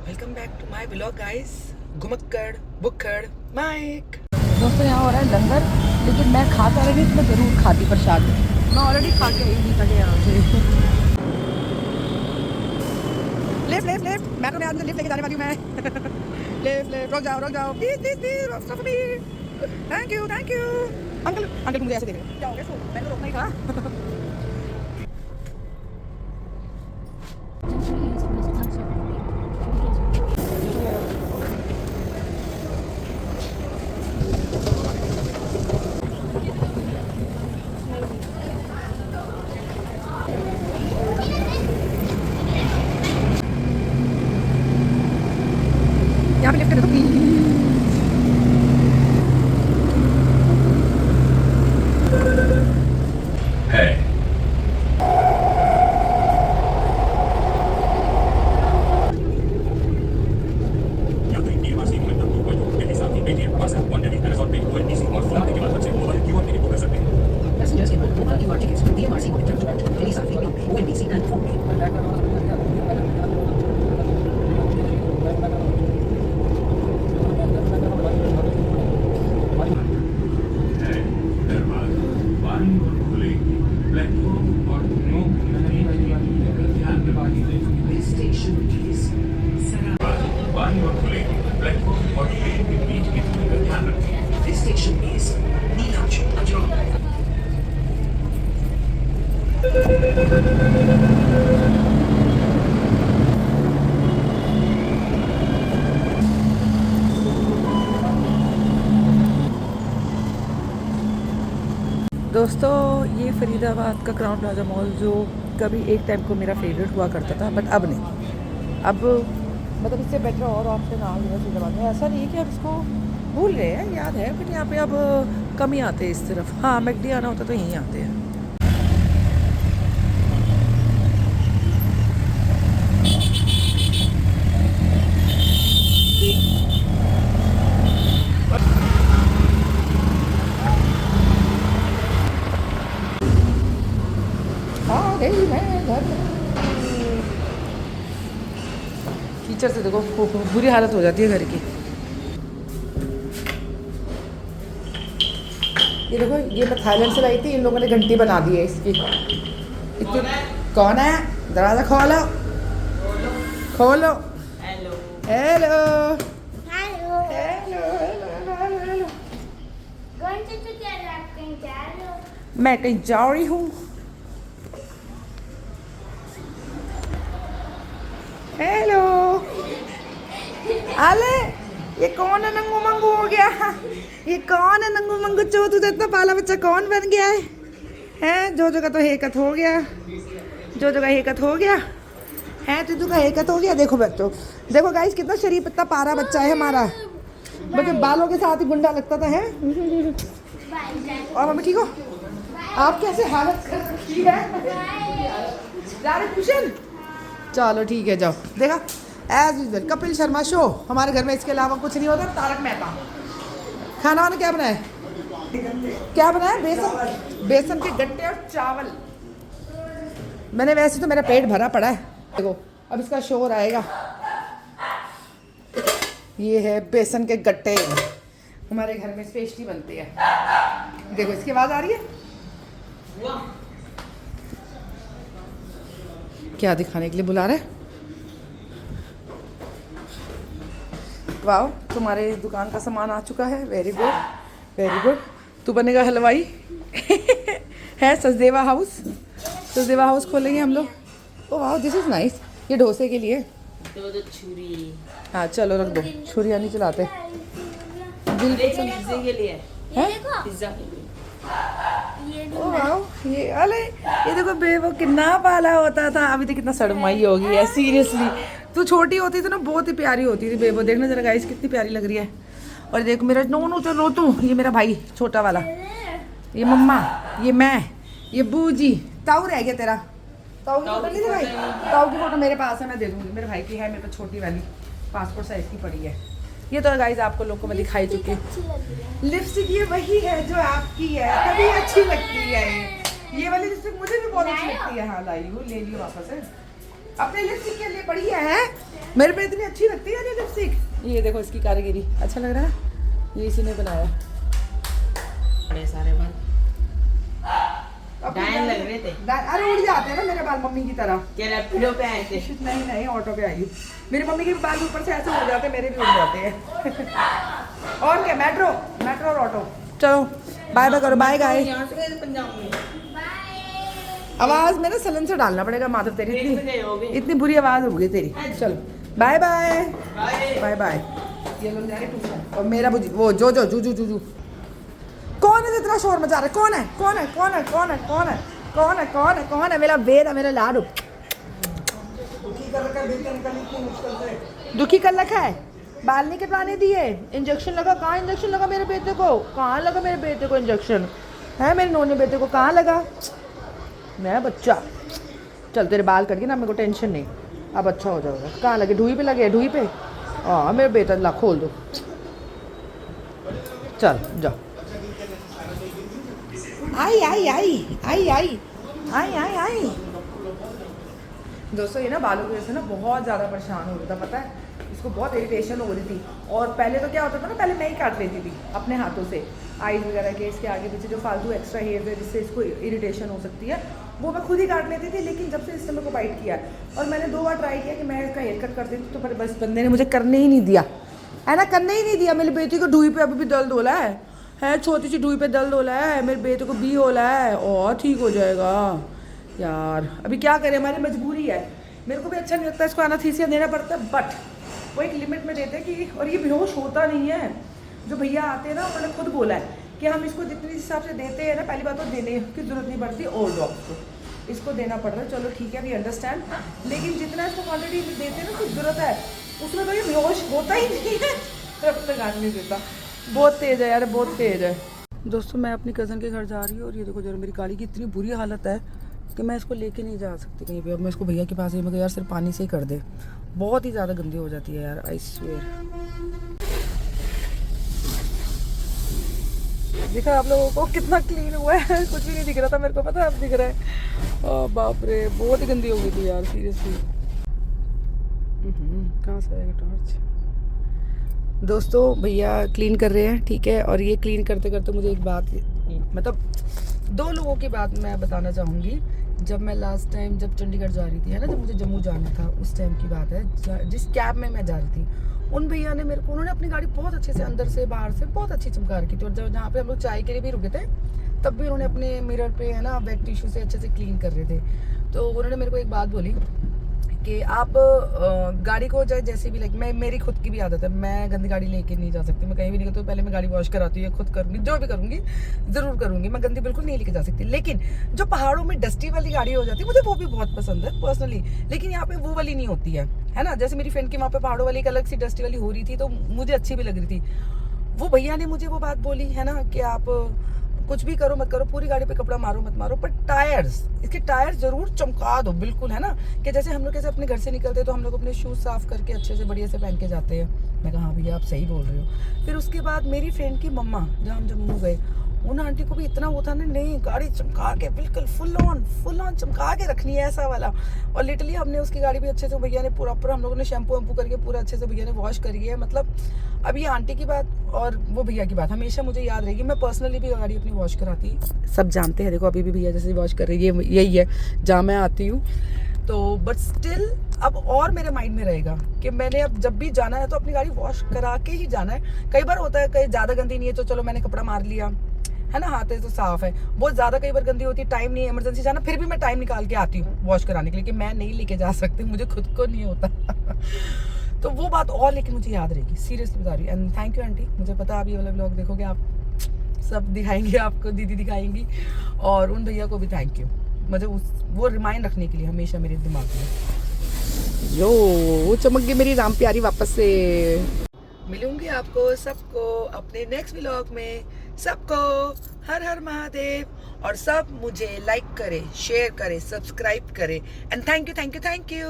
Welcome back to my blog guys. घुमक्कड़ बुक्कड़ Mike. दोस्तों यहाँ हो रहा है लंगर, लेकिन मैं खाता रही तो मैं ज़रूर खाती प्रसाद। मैं ऑलरेडी खा के आई थी पहले यहाँ से। लिफ्ट लिफ्ट लिफ्ट, मैं तो आज लिफ्ट लेके जाने वाली हूँ मैं। लिफ्ट लिफ्ट, रुक जाओ please please please. Thank you uncle uncle मुझे ऐसे देख रहे क्या हो गया? मैंने तो रोकना ही था। यहाँ पे लिफ्ट कर दो please. Passengers can book mobile QR tickets from DMRC Monitor direct to any South Indian, ONDC and Bombay. This station is This station is Neelaj Ajra. दोस्तों ये फरीदाबाद का क्राउन प्लाजा मॉल जो कभी एक टाइम को मेरा फेवरेट हुआ करता था, बट अब नहीं। अब मतलब इससे बेटर और ऑप्शन आ गया फरीदाबाद में। ऐसा नहीं है कि अब इसको भूल रहे हैं, याद है, बट यहाँ पे अब कम ही आते हैं इस तरफ। हाँ, मैकडी आना होता तो यहीं आते हैं। कीचड़ से देखो बुरी हालत हो जाती है घर की। ये देखो, ये मैं थाईलैंड से लाई थी, इन लोगों ने घंटी बना दी है इसकी। इतनी कौन है? दरवाजा खोलो खोलो। Hello hello hello hello hello hello. कौन से तो क्या आप कहीं जा रहे हो? मैं कहीं जा रही हूँ। हेलो आले, ये कौन है? नंगू मंगू हो गया। ये कौन है नंगू मंगू? चो तुझे इतना पाला बच्चा कौन बन गया है? हैं जोजो का तो हेकत हो गया। जोजो का हेकत हो गया है, तुझू का हेकत हो गया। देखो बच्चों, देखो गाइस कितना शरीफ इतना पारा बच्चा है हमारा। बच्चे बालों के साथ ही गुंडा लगता था है। और मम्मी ठीक हो? आप कैसे हालत कर रखी है? जा रहे ट्यूशन? चलो ठीक है, जाओ। देखा as usual Kapil Sharma show हमारे घर में, इसके अलावा कुछ नहीं होता। तारक मेहता। खाना वाना क्या बनाया? क्या बनाया? बेसन के गट्टे और चावल। मैंने वैसे तो मेरा पेट भरा पड़ा है। देखो अब इसका शोर आएगा। ये है बेसन के गट्टे, हमारे घर में स्पेशली बनते हैं। देखो इसकी आवाज़ आ रही है। क्या दिखाने के लिए बुला रहे? वाह, तुम्हारे दुकान का सामान आ चुका है। Very good very good. तू बनेगा हलवाई। है सचदेवा हाउस। सचदेवा हाउस खोलेंगे हम लोग। ओ वाह, दिस इज़ नाइस। ये डोसे के लिए दो छुरी। हाँ चलो रख दो। छुरियाँ नहीं चलाते पिज्जे के लिए हैं। पिज्जा के लिए। ओ वाह, ये अले ये देखो बेबो कितना पाला होता था। अभी तो कितना सड़माई हो गई है सीरियसली। तू छोटी होती थी ना, बहुत ही प्यारी होती थी बेबो। देखना जरा गाइस कितनी प्यारी लग रही है। और देखो मेरा नोनू तो नोतू, ये मेरा भाई छोटा वाला, ये मम्मा, ये मैं, ये बूजी। ताऊ रह गया तेरा। ताऊ की फोटो नहीं दिखाई? ताऊ की फोटो मेरे पास है, मैं दे दूँगी। मेरे भाई की है, मेरे पास छोटी वाली पासपोर्ट साइज की पड़ी है। ये तो गाइस आपको लोग को मैं दिखाई चुकी हूँ। लिपस्टिक ये वही है जो आपकी है, तभी अच्छी लगती है। ये वाली लिपस्टिक मुझे भी बहुत अच्छी लगती है। हाँ लाई हूँ, ले लियो वापस है। अपने लिपस्टिक के लिए बढ़िया है, मेरे पे इतनी अच्छी लगती है ये लिपस्टिक। ये देखो इसकी कारीगरी, अच्छा लग रहा है, ये इसी ने बनाया। बड़े सारे बाल अपने डायन लग रहे थे। अरे उड़ जाते हैं ना मेरे बाल मम्मी की तरह। क्या रैपिडो पे आए थे? नहीं नहीं, ऑटो पे आई हूँ। मेरी मम्मी के बाल ऊपर से ऐसे उड़ जाते हैं, मेरे भी उड़ जाते हैं। और क्या, मेट्रो मेट्रो और ऑटो। चलो बाय बाय करो, बाय गाइस। यहाँ से गए थे पंजाब में। आवाज में ना सलन से डालना पड़ेगा माधव, तेरी इतनी बुरी आवाज हो गई तेरी। चलो बाय बाय बाय बाय। ये लोग जा रहे ट्यूशन और मेरा वो जो जो जू जू जू जू। कौन है इतना शोर मचा रहा है? कौन है कौन है कौन है कौन है कौन है कौन है कौन है कौन है? मेरा बेद है, मेरा लाडू। दुखी कर रखा है, बाल नहीं कटवाने दिए, इंजेक्शन लगा। कहाँ इंजेक्शन लगा मेरे बेटे को? कहाँ लगा मेरे बेटे को इंजेक्शन? है मेरे नोने बेटे को कहाँ लगा? मैं बच्चा, चल तेरे बाल कट गए ना, मेरे को टेंशन नहीं, अब अच्छा हो जाएगा। कहाँ लगे? ढूई पे लगे? ढूई पे? हाँ मेरे बेटा, ला खोल दो, चल जाओ। आई आई आई आई आई आई आई आई। दोस्तों ये ना बालों की वजह से ना बहुत ज़्यादा परेशान हो रहा था, पता है इसको बहुत इरिटेशन हो रही थी। और पहले तो क्या होता था ना, पहले मैं ही काट लेती थी अपने हाथों से आईज वगैरह के, इसके आगे पीछे जो फालतू एक्स्ट्रा हेयर है जिससे इसको इरिटेशन हो सकती है, वो मैं खुद ही काट लेती थी। लेकिन जब से इसने मेरे को बाइट किया और मैंने 2 बार ट्राई किया कि मैं इसका हेयर कट कर देती, तो फिर बस बंदे ने मुझे करने ही नहीं दिया, है ना, करने ही नहीं दिया। मेरी बेटी को ढूई पे अभी भी दर्द हो रहा है, छोटी सी ढूई पे दर्द हो रहा है, मेरे बेटे को भी हो रहा है, और ठीक हो जाएगा यार। अभी क्या करें, हमारी मजबूरी है। मेरे को भी अच्छा नहीं लगता, इसको एनास्थीसिया देना पड़ता है, बट वो एक लिमिट में देते हैं कि, और ये बेहोश होता नहीं है। जो भैया आते हैं ना, उन्होंने खुद बोला है कि हम इसको जितने हिसाब से देते हैं ना, पहली बात तो देने की जरूरत नहीं पड़ती, और डॉग्स को इसको देना पड़ रहा है, चलो ठीक है, वी अंडरस्टैंड। लेकिन जितना इसको क्वान्टिटी देते हैं ना, कुछ जरूरत है, उसमें तो ये बेहोश होता ही नहीं है। तब तक गाली नहीं देता, बहुत तेज़ है यार, बहुत तेज़ है। दोस्तों मैं अपनी कज़न के घर जा रही हूँ और ये देखो जरा मेरी गाड़ी की इतनी बुरी हालत है कि मैं इसको लेके नहीं जा सकती कहीं पे। अब मैं इसको भैया के पास ही, मैं यार सिर्फ पानी से ही कर दे, बहुत ही ज़्यादा गंदी हो जाती है यार, आई स्वेयर। दिखा आप लोगों को कितना क्लीन हुआ है? कुछ भी नहीं दिख रहा था मेरे को, पता है अब दिख रहा है। ओ बाप रे, बहुत ही गंदी हो गई थी यार, सीरियसली। कहाँ से आएगा टॉर्च? दोस्तों भैया क्लीन कर रहे हैं, ठीक है, और ये क्लीन करते करते मुझे एक बात, मतलब 2 लोगों की बात मैं बताना चाहूँगी। जब मैं लास्ट टाइम जब चंडीगढ़ जा रही थी, है ना, जब मुझे जम्मू जाना था, उस टाइम की बात है, जिस कैब में मैं जा रही थी, उन भैया ने मेरे को, उन्होंने अपनी गाड़ी बहुत अच्छे से अंदर से बाहर से बहुत अच्छी चमका रखी थी। और जब जहाँ पे हम लोग चाय के लिए भी रुके थे, तब भी उन्होंने अपने मिरर पे, है ना, वेट टिश्यू से अच्छे से क्लीन कर रहे थे। तो उन्होंने मेरे को एक बात बोली कि आप गाड़ी को चाहे जैसे भी, मेरी खुद की भी आदत है, मैं गंदी गाड़ी लेके नहीं जा सकती, मैं कहीं भी नहीं करती हूँ, पहले मैं गाड़ी वॉश कराती हूँ, खुद करूँगी, जो भी करूँगी ज़रूर करूँगी, मैं गंदी बिल्कुल नहीं लेके जा सकती। लेकिन जो पहाड़ों में डस्टी वाली गाड़ी हो जाती है, मुझे वो भी बहुत पसंद है पर्सनली, लेकिन यहाँ पे वो वाली नहीं होती है ना। जैसे मेरी फ्रेंड की वहाँ पे पहाड़ों वाली एक अलग सी डस्टी वाली हो रही थी, तो मुझे अच्छी भी लग रही थी। वो भैया ने मुझे वो बात बोली, है ना, कि आप कुछ भी करो मत करो, पूरी गाड़ी पे कपड़ा मारो मत मारो, पर टायर्स, इसके टायर्स जरूर चमका दो, बिल्कुल, है ना। कि जैसे हम लोग कैसे अपने घर से निकलते हैं तो हम लोग अपने शूज़ साफ करके अच्छे से बढ़िया से पहन के जाते हैं। मैं कहा हाँ भैया आप सही बोल रहे हो। फिर उसके बाद मेरी फ्रेंड की मम्मा, जहाँ हम जम्मू गए, उन आंटी को भी इतना वो था ना, नहीं गाड़ी चमका के बिल्कुल फुल ऑन चमका के रखनी है, ऐसा वाला। और लिटरली हमने उसकी गाड़ी भी अच्छे से, भैया ने पूरा हम लोगों ने शैम्पू वैम्पू करके पूरा अच्छे से भैया ने वॉश करी है। मतलब अब ये आंटी की बात और वो भैया की बात हमेशा मुझे याद रहेगी। मैं पर्सनली भी गाड़ी अपनी वॉश कराती, सब जानते हैं, देखो अभी भी भैया जैसे वॉश कर रही है, यही है जहाँ मैं आती हूँ। तो बट स्टिल अब और मेरे माइंड में रहेगा कि मैंने अब जब भी जाना है तो अपनी गाड़ी वॉश करा के ही जाना है। कई बार होता है कहीं ज़्यादा गंदी नहीं है तो चलो मैंने कपड़ा मार लिया, है ना, हाथ है तो साफ है। बहुत ज़्यादा कई बार गंदी होती है, टाइम नहीं है, इमरजेंसी जाना, फिर भी मैं टाइम निकाल के आती हूँ वॉश कराने के लिए, कि मैं नहीं लेके जा सकती, मुझे खुद को नहीं होता। तो वो बात और लेकिन मुझे याद रहेगी, सीरियसली बता रही हूँ। एंड थैंक यू आंटी, मुझे पता आप ये वाला व्लॉग देखोगे, आप सब दिखाएंगे, आपको दीदी दिखाएंगी, और उन भैया को भी थैंक यू, मुझे वो रिमाइंड रखने के लिए हमेशा मेरे दिमाग में। यो चमक गई मेरी राम प्यारी वापस से। मिलूंगी आपको सबको अपने नेक्स्ट व्लॉग में। सबको हर हर महादेव, और सब मुझे लाइक करे, शेयर करे, सब्सक्राइब करे, एंड थैंक यू।